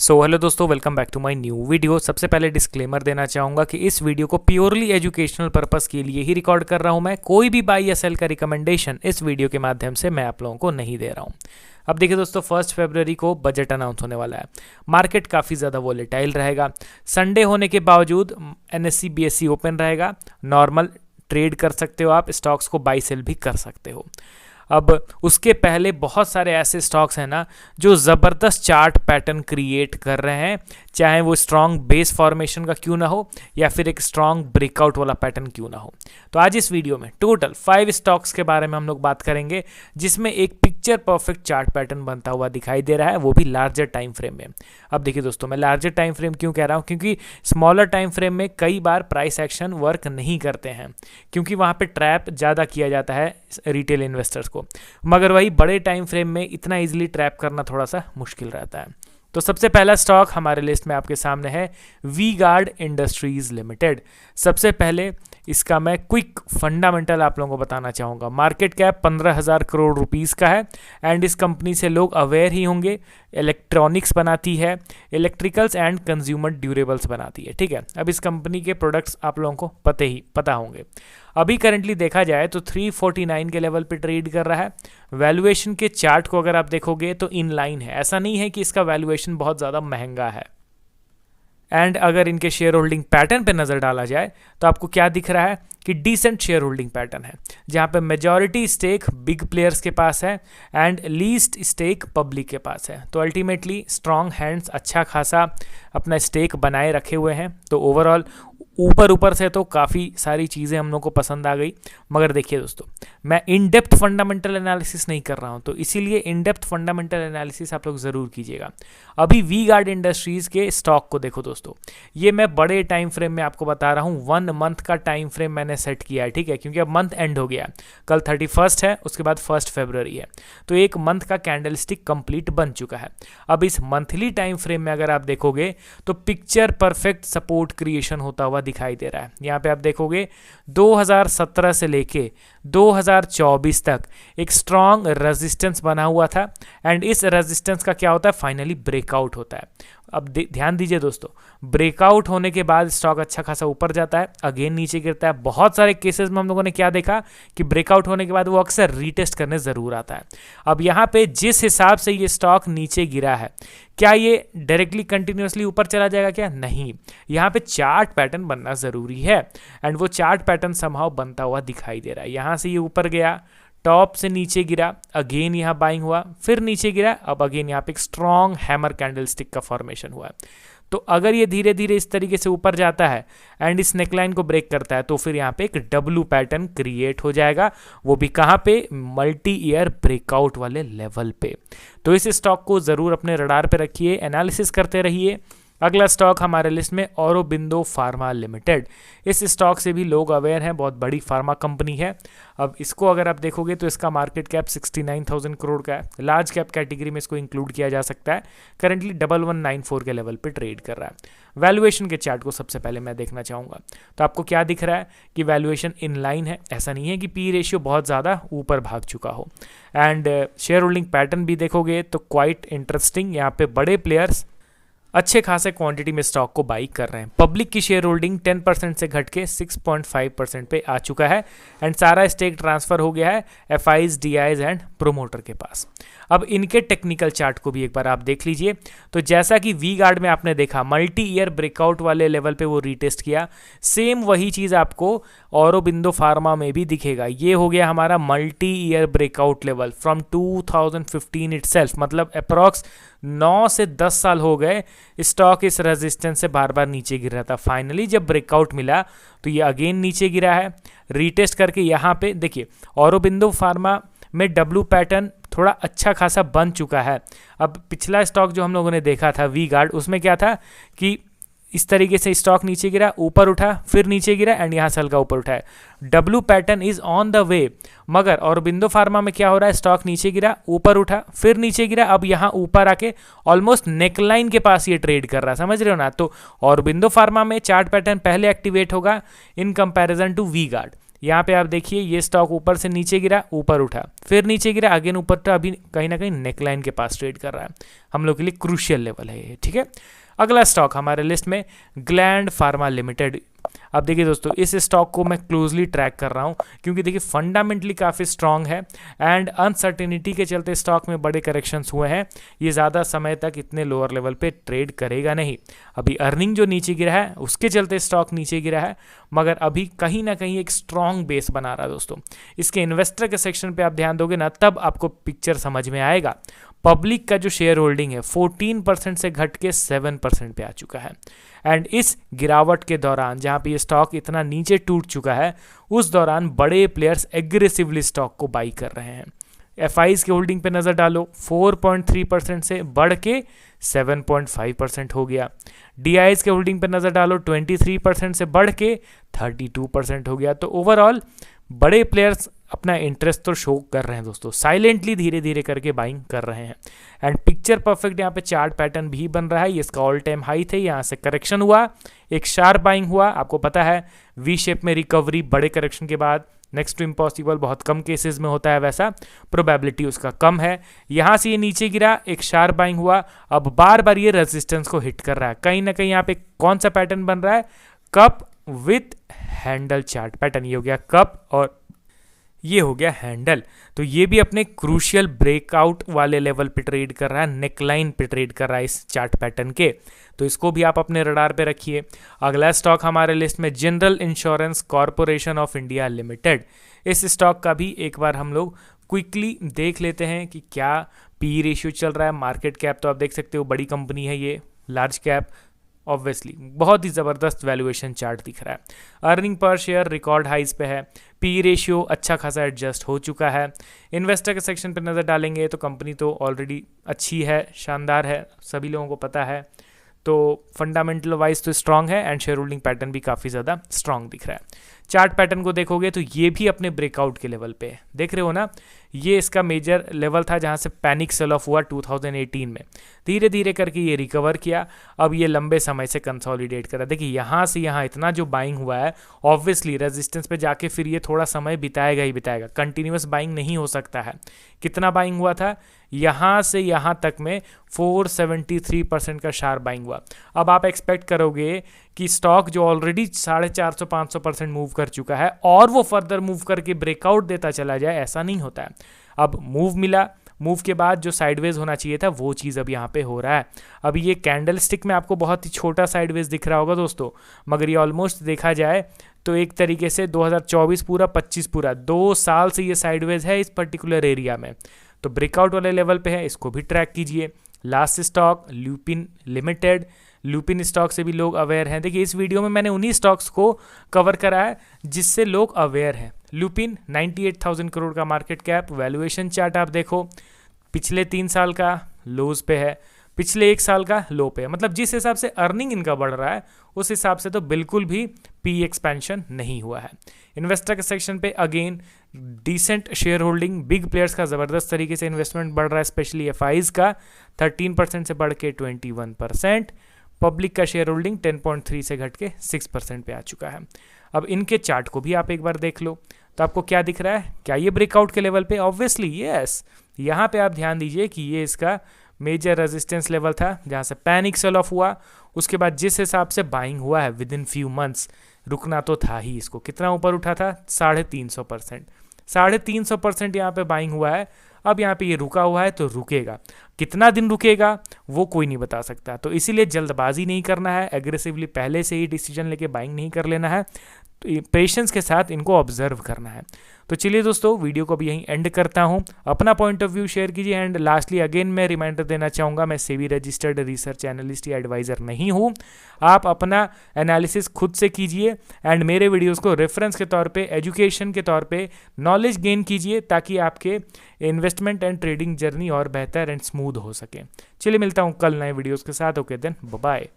Hello दोस्तों, welcome back to my new video. सबसे पहले डिस्क्लेमर देना चाहूँगा कि इस वीडियो को प्योरली एजुकेशनल पर्पस के लिए ही रिकॉर्ड कर रहा हूँ। मैं कोई भी बाई या सेल का रिकमेंडेशन इस वीडियो के माध्यम से मैं आप लोगों को नहीं दे रहा हूँ। अब देखिए दोस्तों, 1 फरवरी को बजट अनाउंस होने वाला है। मार्केट काफ़ी ज़्यादा वोलेटाइल रहेगा। संडे होने के बावजूद NSE BSE ओपन रहेगा। नॉर्मल ट्रेड कर सकते हो, आप स्टॉक्स को बाई सेल भी कर सकते हो। अब उसके पहले बहुत सारे ऐसे स्टॉक्स हैं ना जो ज़बरदस्त चार्ट पैटर्न क्रिएट कर रहे हैं, चाहे वो स्ट्रॉन्ग बेस फॉर्मेशन का क्यों ना हो या फिर एक स्ट्रॉन्ग ब्रेकआउट वाला पैटर्न क्यों ना हो। तो आज इस वीडियो में टोटल 5 स्टॉक्स के बारे में हम लोग बात करेंगे, जिसमें एक पिक्चर परफेक्ट चार्ट पैटर्न बनता हुआ दिखाई दे रहा है, वो भी लार्जर टाइम फ्रेम में। अब देखिए दोस्तों, मैं लार्जर टाइम फ्रेम क्यों कह रहा हूँ, क्योंकि स्मॉलर टाइम फ्रेम में कई बार प्राइस एक्शन वर्क नहीं करते हैं, क्योंकि वहाँ पे ट्रैप ज़्यादा किया जाता है रिटेल इन्वेस्टर्स को। मगर वही बड़े टाइम फ्रेम में इतना इजीली ट्रैप करना थोड़ा सा मुश्किल रहता है। तो सबसे पहला स्टॉक हमारे लिस्ट में आपके सामने है वी गार्ड इंडस्ट्रीज लिमिटेड। सबसे पहले इसका मैं क्विक फंडामेंटल आप लोगों को बताना चाहूँगा। मार्केट कैप 15,000 करोड़ रुपीस का है एंड इस कंपनी से लोग अवेयर ही होंगे। इलेक्ट्रॉनिक्स बनाती है, इलेक्ट्रिकल्स एंड कंज्यूमर ड्यूरेबल्स बनाती है। ठीक है, अब इस कंपनी के प्रोडक्ट्स आप लोगों को पता होंगे। अभी करंटली देखा जाए तो 349 के लेवल पे ट्रेड कर रहा है। वैल्यूएशन के चार्ट को अगर आप देखोगे तो इन लाइन है, ऐसा नहीं है कि इसका वैल्यूएशन बहुत ज़्यादा महंगा है। एंड अगर इनके शेयर होल्डिंग पैटर्न पे नज़र डाला जाए तो आपको क्या दिख रहा है कि डिसेंट शेयर होल्डिंग पैटर्न है, जहाँ पे मेजॉरिटी स्टेक बिग प्लेयर्स के पास है एंड लीस्ट स्टेक पब्लिक के पास है। तो अल्टीमेटली स्ट्रॉन्ग हैंड्स अच्छा खासा अपना स्टेक बनाए रखे हुए हैं। तो ओवरऑल ऊपर से तो काफ़ी सारी चीज़ें हम लोग को पसंद आ गई। मगर देखिए दोस्तों, मैं इन डेप्थ फंडामेंटल एनालिसिस नहीं कर रहा हूँ, तो इसीलिए इन डेप्थ फंडामेंटल एनालिसिस आप लोग ज़रूर कीजिएगा। अभी वी गार्ड इंडस्ट्रीज़ के स्टॉक को देखो दोस्तों, ये मैं बड़े टाइम फ्रेम में आपको बता रहा हूँ। 1 मंथ का टाइम फ्रेम मैंने सेट किया है, ठीक है, क्योंकि अब मंथ एंड हो गया। कल 31 है, उसके बाद 1 फरवरी है, तो एक मंथ का कैंडल स्टिक कंप्लीट बन चुका है। अब इस मंथली टाइम फ्रेम में अगर आप देखोगे तो पिक्चर परफेक्ट सपोर्ट क्रिएशन होता हुआ दिखाई दे रहा है। यहाँ पे आप देखोगे 2017 से लेके 2024 तक एक स्ट्रॉन्ग रेजिस्टेंस बना हुआ था एंड इस रेजिस्टेंस का क्या होता है, फाइनली ब्रेकआउट होता है। अब ध्यान दीजिए दोस्तों, ब्रेकआउट होने के बाद स्टॉक अच्छा खासा ऊपर जाता है, अगेन नीचे गिरता है। बहुत सारे केसेस में हम लोगों ने क्या देखा कि ब्रेकआउट होने के बाद वो अक्सर रीटेस्ट करने ज़रूर आता है। अब यहाँ पे जिस हिसाब से ये स्टॉक नीचे गिरा है, क्या ये डायरेक्टली कंटिन्यूसली ऊपर चला जाएगा? क्या नहीं, यहाँ पे चार्ट पैटर्न बनना ज़रूरी है एंड वो चार्ट पैटर्न समहाउ बनता हुआ दिखाई दे रहा है। यहाँ से ये ऊपर गया, टॉप से नीचे गिरा, अगेन यहाँ बाइंग हुआ, फिर नीचे गिरा, अब अगेन यहाँ पे एक स्ट्रॉन्ग हैमर कैंडलस्टिक का फॉर्मेशन हुआ है। तो अगर ये धीरे धीरे इस तरीके से ऊपर जाता है एंड इस नेकलाइन को ब्रेक करता है तो फिर यहाँ पे एक डब्ल्यू पैटर्न क्रिएट हो जाएगा, वो भी कहाँ पे, मल्टी ईयर ब्रेकआउट वाले लेवल पे। तो इस स्टॉक को ज़रूर अपने रडार पे रखिए, एनालिसिस करते रहिए। अगला स्टॉक हमारे लिस्ट में औरोबिंदो फार्मा लिमिटेड। इस स्टॉक से भी लोग अवेयर हैं, बहुत बड़ी फार्मा कंपनी है। अब इसको अगर आप देखोगे तो इसका मार्केट कैप 69,000 करोड़ का है। लार्ज कैप कैटेगरी में इसको इंक्लूड किया जा सकता है। करंटली 1194 के लेवल पे ट्रेड कर रहा है। वैल्यूएशन के चार्ट को सबसे पहले मैं देखना चाहूँगा, तो आपको क्या दिख रहा है कि वैल्यूएशन इन लाइन है। ऐसा नहीं है कि पी रेशियो बहुत ज़्यादा ऊपर भाग चुका हो। एंड शेयर होल्डिंग पैटर्न भी देखोगे तो क्वाइट इंटरेस्टिंग, यहाँ पे बड़े प्लेयर्स अच्छे खासे क्वांटिटी में स्टॉक को बाई कर रहे हैं। पब्लिक की शेयर होल्डिंग 10% से घट के 6.5% पे आ चुका है एंड सारा स्टेक ट्रांसफर हो गया है FIs, DIs एंड प्रोमोटर के पास। अब इनके टेक्निकल चार्ट को भी एक बार आप देख लीजिए। तो जैसा कि वी गार्ड में आपने देखा मल्टी ईयर ब्रेकआउट वाले लेवल पे वो रीटेस्ट किया, सेम वही चीज़ आपको औरोबिंदो फार्मा में भी दिखेगा। ये हो गया हमारा multi year breakout level from 2015 itself, मतलब अप्रॉक्स 9 से 10 साल हो गए स्टॉक इस रेजिस्टेंस से बार बार नीचे गिर रहा था। फाइनली जब ब्रेकआउट मिला तो ये अगेन नीचे गिरा है, रीटेस्ट करके यहाँ पे देखिए औरोबिंदो फार्मा में डब्ल्यू पैटर्न थोड़ा अच्छा खासा बन चुका है। अब पिछला स्टॉक जो हम लोगों ने देखा था वी गार्ड, उसमें क्या था कि इस तरीके से स्टॉक नीचे गिरा, ऊपर उठा, फिर नीचे गिरा एंड यहाँ से हल्का ऊपर उठा है। W pattern is on the way. मगर औरोबिंदो फार्मा में क्या हो रहा है, स्टॉक नीचे गिरा, ऊपर उठा, फिर नीचे गिरा, अब यहाँ ऊपर आके ऑलमोस्ट नेकलाइन के पास ये ट्रेड कर रहा है, समझ रहे हो ना। तो औरोबिंदो फार्मा में चार्ट पैटर्न पहले एक्टिवेट होगा in comparison to V guard. यहाँ पे आप देखिए ये स्टॉक ऊपर से नीचे गिरा, ऊपर उठा, फिर नीचे गिरा, अगेन ऊपर, तो अभी कहीं ना कहीं नेकलाइन के पास ट्रेड कर रहा है। हम लोग के लिए क्रूशियल लेवल है ये, ठीक है। अगला स्टॉक हमारे लिस्ट में ग्लैंड फार्मा लिमिटेड। अब देखिए दोस्तों, इस स्टॉक को मैं क्लोजली ट्रैक कर रहा हूँ क्योंकि देखिए फंडामेंटली काफ़ी स्ट्रांग है एंड अनसर्टेनिटी के चलते स्टॉक में बड़े करेक्शंस हुए हैं। ये ज़्यादा समय तक इतने लोअर लेवल पे ट्रेड करेगा नहीं। अभी अर्निंग जो नीचे गिरा है उसके चलते स्टॉक नीचे गिरा है, मगर अभी कहीं ना कहीं एक स्ट्रांग बेस बना रहा है दोस्तों। इसके इन्वेस्टर के सेक्शन पे आप ध्यान दोगे ना, तब आपको पिक्चर समझ में आएगा। पब्लिक का जो शेयर होल्डिंग है 14% से घट के 7% पे आ चुका है। एंड इस गिरावट के दौरान जहाँ पे ये स्टॉक इतना नीचे टूट चुका है, उस दौरान बड़े प्लेयर्स एग्रेसिवली स्टॉक को बाई कर रहे हैं। एफआईज की होल्डिंग पे नज़र डालो, 4.3% से बढ़ के 7.5% हो गया। डीआईज के होल्डिंग पे नज़र डालो, 23% से बढ़ के 32% हो गया। तो ओवरऑल बड़े प्लेयर्स अपना इंटरेस्ट तो शो कर रहे हैं दोस्तों, साइलेंटली धीरे धीरे करके बाइंग कर रहे हैं। एंड पिक्चर परफेक्ट यहाँ पे चार्ट पैटर्न भी बन रहा है। ये इसका ऑल टाइम हाई थे, यहाँ से करेक्शन हुआ, एक शार्प बाइंग हुआ। आपको पता है वी शेप में रिकवरी बड़े करेक्शन के बाद नेक्स्ट टू इम्पॉसिबल बहुत कम केसेस में होता है, वैसा प्रोबेबिलिटी उसका कम है। यहाँ से ये नीचे गिरा, एक शार्प बाइंग हुआ, अब बार बार ये रेजिस्टेंस को हिट कर रहा है। कहीं ना कहीं यहाँ पे कौन सा पैटर्न बन रहा है, cup with handle chart pattern. ये हो गया कप और ये हो गया हैंडल। तो ये भी अपने क्रूशियल ब्रेकआउट वाले लेवल पे ट्रेड कर रहा है, नेकलाइन पे ट्रेड कर रहा है इस चार्ट पैटर्न के। तो इसको भी आप अपने रडार पे रखिए। अगला स्टॉक हमारे लिस्ट में general insurance corporation of India limited. इस स्टॉक का भी एक बार हम लोग क्विकली देख लेते हैं कि क्या पी रेशियो चल रहा है। मार्केट कैप तो आप देख सकते हो, बड़ी कंपनी है ये, लार्ज कैप, ऑब्वियसली बहुत ही ज़बरदस्त वैल्यूएशन चार्ट दिख रहा है। Earning per share record highs पे है, पी रेशियो अच्छा खासा एडजस्ट हो चुका है। इन्वेस्टर के सेक्शन पर नज़र डालेंगे तो कंपनी तो ऑलरेडी अच्छी है, शानदार है, सभी लोगों को पता है। तो फंडामेंटल वाइज तो स्ट्रांग है एंड शेयर होल्डिंग पैटर्न भी काफ़ी ज़्यादा स्ट्रांग दिख रहा है। चार्ट पैटर्न को देखोगे तो ये भी अपने ब्रेकआउट के लेवल पे है, देख रहे हो ना। ये इसका मेजर लेवल था जहाँ से पैनिक सेल ऑफ हुआ 2018 में। धीरे धीरे करके ये रिकवर किया, अब ये लंबे समय से कंसोलिडेट करा। देखिए यहाँ से यहाँ इतना जो बाइंग हुआ है, ऑब्वियसली रेजिस्टेंस पे जाके फिर ये थोड़ा समय बिताएगा ही बिताएगा, कंटिन्यूस बाइंग नहीं हो सकता है। कितना बाइंग हुआ था, यहाँ से यहाँ तक में 473% का शार्प बाइंग हुआ। अब आप एक्सपेक्ट करोगे कि स्टॉक जो ऑलरेडी 450-500% मूव कर चुका है और वो फर्दर मूव करके ब्रेकआउट देता चला जाए, ऐसा नहीं होता है। अब मूव मिला, मूव के बाद जो साइडवेज होना चाहिए था वो चीज़ अब यहाँ पे हो रहा है। अब ये कैंडल स्टिक में आपको बहुत ही छोटा साइडवेज दिख रहा होगा दोस्तों, मगर ये ऑलमोस्ट देखा जाए तो एक तरीके से 2024 पूरा 25 पूरा 2 साल से ये साइडवेज है इस पर्टिकुलर एरिया में। तो ब्रेकआउट वाले लेवल पे है, इसको भी ट्रैक कीजिए। Last stock lupin limited, lupin stock से भी लोग अवेयर हैं। देखिए इस वीडियो में मैंने उन्हीं स्टॉक्स को कवर करा है जिससे लोग अवेयर हैं। ल्यूपिन 98,000 करोड़ का मार्केट कैप, वैल्यूएशन चार्ट आप देखो, पिछले 3 साल का लोज पे है, पिछले 1 साल का लो पे है। मतलब जिस हिसाब से अर्निंग इनका बढ़ रहा है उस हिसाब से तो बिल्कुल भी पी एक्सपेंशन नहीं हुआ है। इन्वेस्टर के सेक्शन पे again decent share holding, big players का ज़बरदस्त तरीके से इन्वेस्टमेंट बढ़ रहा है, स्पेशली एफआईज का 13% से बढ़ के 21%। पब्लिक का शेयर होल्डिंग 10.3 से घट के 6% पे आ चुका है। अब इनके चार्ट को भी आप एक बार देख लो तो आपको क्या दिख रहा है, क्या ये ब्रेकआउट के लेवल पे, ऑब्वियसली यस। यहाँ पे आप ध्यान दीजिए कि ये इसका मेजर रेजिस्टेंस लेवल था जहाँ से पैनिक सेल ऑफ हुआ। उसके बाद जिस हिसाब से बाइंग हुआ है विद इन फ्यू मंथ्स, रुकना तो था ही इसको। कितना ऊपर उठा था, 350%, 350% यहाँ पे बाइंग हुआ है। अब यहाँ पे ये रुका हुआ है तो रुकेगा, कितना दिन रुकेगा वो कोई नहीं बता सकता। तो इसीलिए जल्दबाजी नहीं करना है, एग्रेसिवली पहले से ही डिसीजन लेके बाइंग नहीं कर लेना है, तो पेशेंस के साथ इनको ऑब्जर्व करना है। तो चलिए दोस्तों, वीडियो को भी यहीं एंड करता हूं। अपना पॉइंट ऑफ व्यू शेयर कीजिए एंड लास्टली अगेन मैं रिमाइंडर देना चाहूँगा, मैं सेबी रजिस्टर्ड रिसर्च एनालिस्ट या एडवाइज़र नहीं हूं। आप अपना एनालिसिस खुद से कीजिए एंड मेरे वीडियोस को रेफरेंस के तौर पे, एजुकेशन के तौर पे नॉलेज गेन कीजिए ताकि आपके इन्वेस्टमेंट एंड ट्रेडिंग जर्नी और बेहतर एंड स्मूथ हो सके। चलिए मिलता हूँ कल नए वीडियोज़ के साथ। Okay then, bye bye.